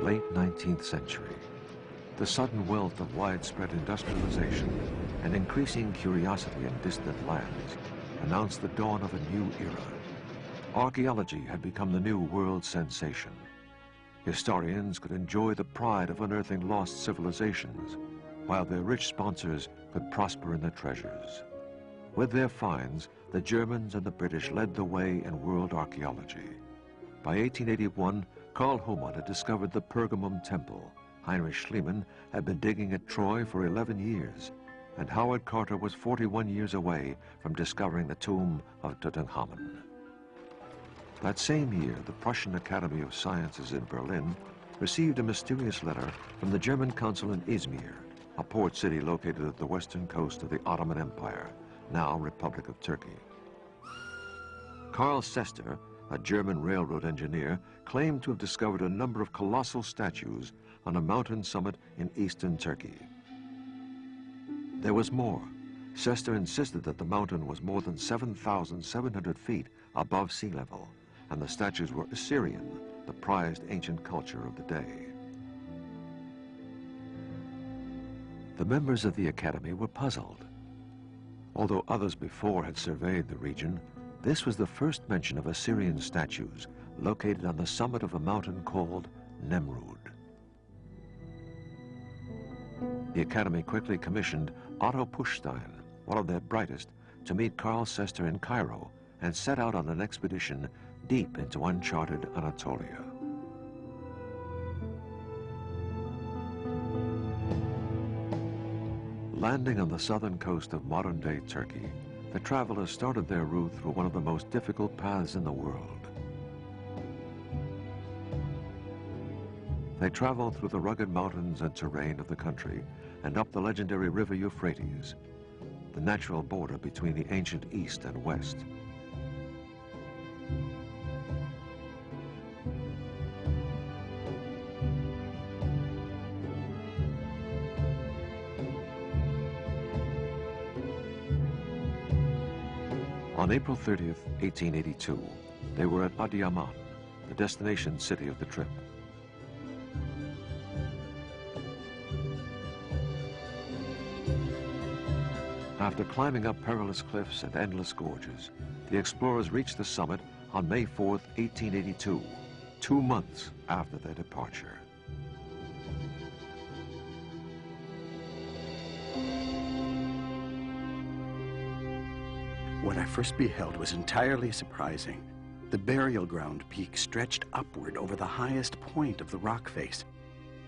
late 19th century. The sudden wealth of widespread industrialization and increasing curiosity in distant lands announced the dawn of a new era. Archaeology had become the new world sensation. Historians could enjoy the pride of unearthing lost civilizations, while their rich sponsors could prosper in their treasures. With their finds, the Germans and the British led the way in world archaeology. By 1881, Karl Hohmann had discovered the Pergamum Temple. Heinrich Schliemann had been digging at Troy for 11 years, and Howard Carter was 41 years away from discovering the tomb of Tutankhamun. That same year, the Prussian Academy of Sciences in Berlin received a mysterious letter from the German consul in Izmir, a port city located at the western coast of the Ottoman Empire, now Republic of Turkey. Karl Sester, a German railroad engineer, claimed to have discovered a number of colossal statues on a mountain summit in eastern Turkey. There was more. Sester insisted that the mountain was more than 7,700 feet above sea level, and the statues were Assyrian, the prized ancient culture of the day. The members of the Academy were puzzled. Although others before had surveyed the region, this was the first mention of Assyrian statues located on the summit of a mountain called Nemrut. The Academy quickly commissioned Otto Puchstein, one of their brightest, to meet Karl Sester in Cairo and set out on an expedition deep into uncharted Anatolia. Landing on the southern coast of modern-day Turkey, the travelers started their route through one of the most difficult paths in the world. They traveled through the rugged mountains and terrain of the country and up the legendary river Euphrates, the natural border between the ancient East and West. On April 30th, 1882, they were at Adıyaman, the destination city of the trip. After climbing up perilous cliffs and endless gorges, the explorers reached the summit on May 4th, 1882, 2 months after their departure. What I first beheld was entirely surprising. The burial ground peak stretched upward over the highest point of the rock face,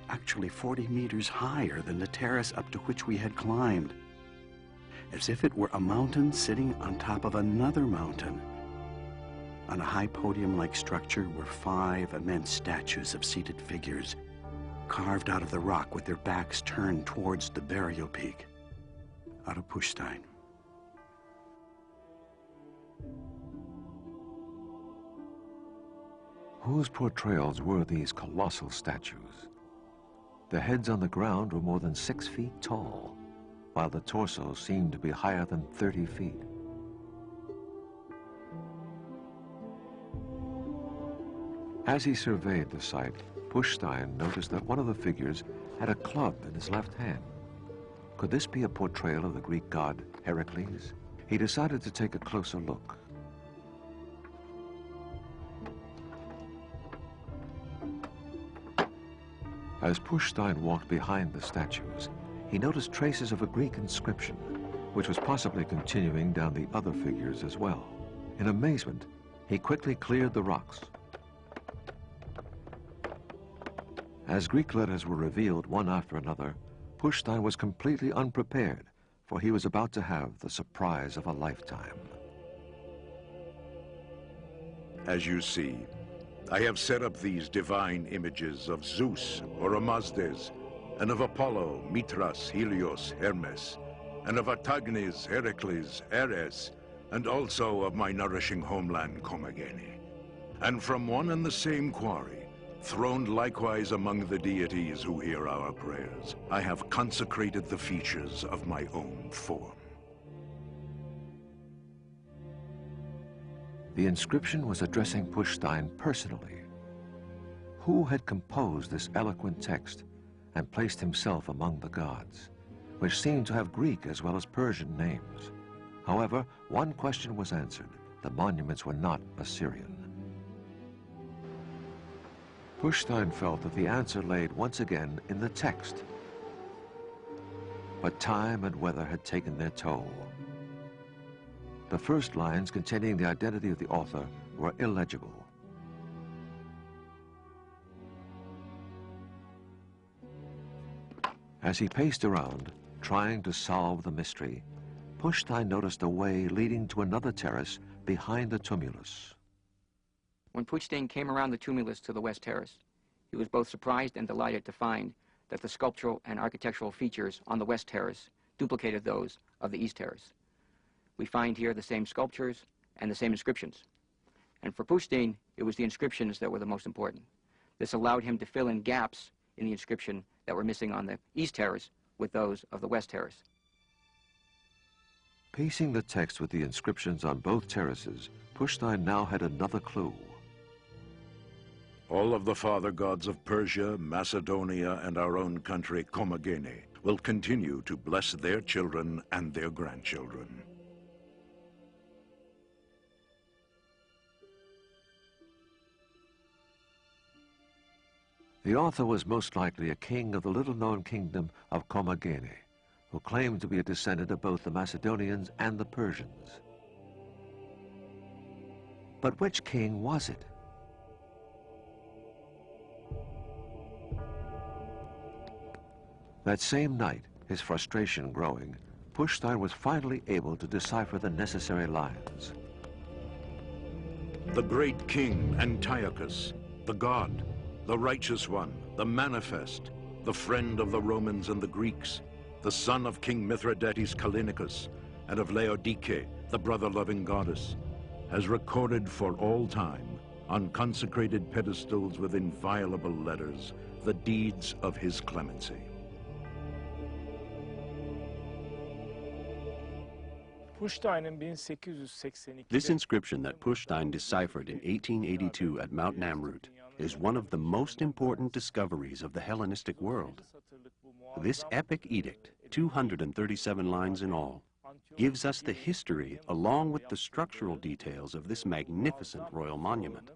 actually 40 meters higher than the terrace up to which we had climbed, as if it were a mountain sitting on top of another mountain. On a high podium-like structure were 5 immense statues of seated figures, carved out of the rock with their backs turned towards the burial peak. Otto Puchstein. Whose portrayals were these colossal statues? The heads on the ground were more than 6 feet tall, while the torso seemed to be higher than 30 feet. As he surveyed the site, Puchstein noticed that one of the figures had a club in his left hand. Could this be a portrayal of the Greek god Heracles? He decided to take a closer look. As Puchstein walked behind the statues, he noticed traces of a Greek inscription, which was possibly continuing down the other figures as well. In amazement, he quickly cleared the rocks. As Greek letters were revealed one after another, Puchstein was completely unprepared, for he was about to have the surprise of a lifetime. As you see, I have set up these divine images of Zeus, Oromasdes, and of Apollo, Mithras, Helios, Hermes, and of Artagnes, Heracles, Ares, and also of my nourishing homeland, Commagene. And from one and the same quarry, throned likewise among the deities who hear our prayers, I have consecrated the features of my own form. The inscription was addressing Puchstein personally. Who had composed this eloquent text and placed himself among the gods, which seemed to have Greek as well as Persian names? However, one question was answered. The monuments were not Assyrian. Pushstein felt that the answer laid once again in the text. But time and weather had taken their toll. The first lines containing the identity of the author were illegible. As he paced around, trying to solve the mystery, Pushstein noticed a way leading to another terrace behind the tumulus. When Pushstein came around the tumulus to the west terrace, he was both surprised and delighted to find that the sculptural and architectural features on the west terrace duplicated those of the east terrace. We find here the same sculptures and the same inscriptions. And for Pushstein, it was the inscriptions that were the most important. This allowed him to fill in gaps in the inscription that were missing on the east terrace with those of the west terrace. Piecing the text with the inscriptions on both terraces, Pushstein now had another clue. All of the father gods of Persia, Macedonia, and our own country, Commagene, will continue to bless their children and their grandchildren. The author was most likely a king of the little-known kingdom of Commagene, who claimed to be a descendant of both the Macedonians and the Persians. But which king was it? That same night, his frustration growing, Pushstein was finally able to decipher the necessary lines. The great king Antiochus, the god, the righteous one, the manifest, the friend of the Romans and the Greeks, the son of King Mithridates Callinicus, and of Laodike, the brother-loving goddess, has recorded for all time, on consecrated pedestals with inviolable letters, the deeds of his clemency. This inscription that Pushstein deciphered in 1882 at Mount Nemrut is one of the most important discoveries of the Hellenistic world. This epic edict, 237 lines in all, gives us the history along with the structural details of this magnificent royal monument.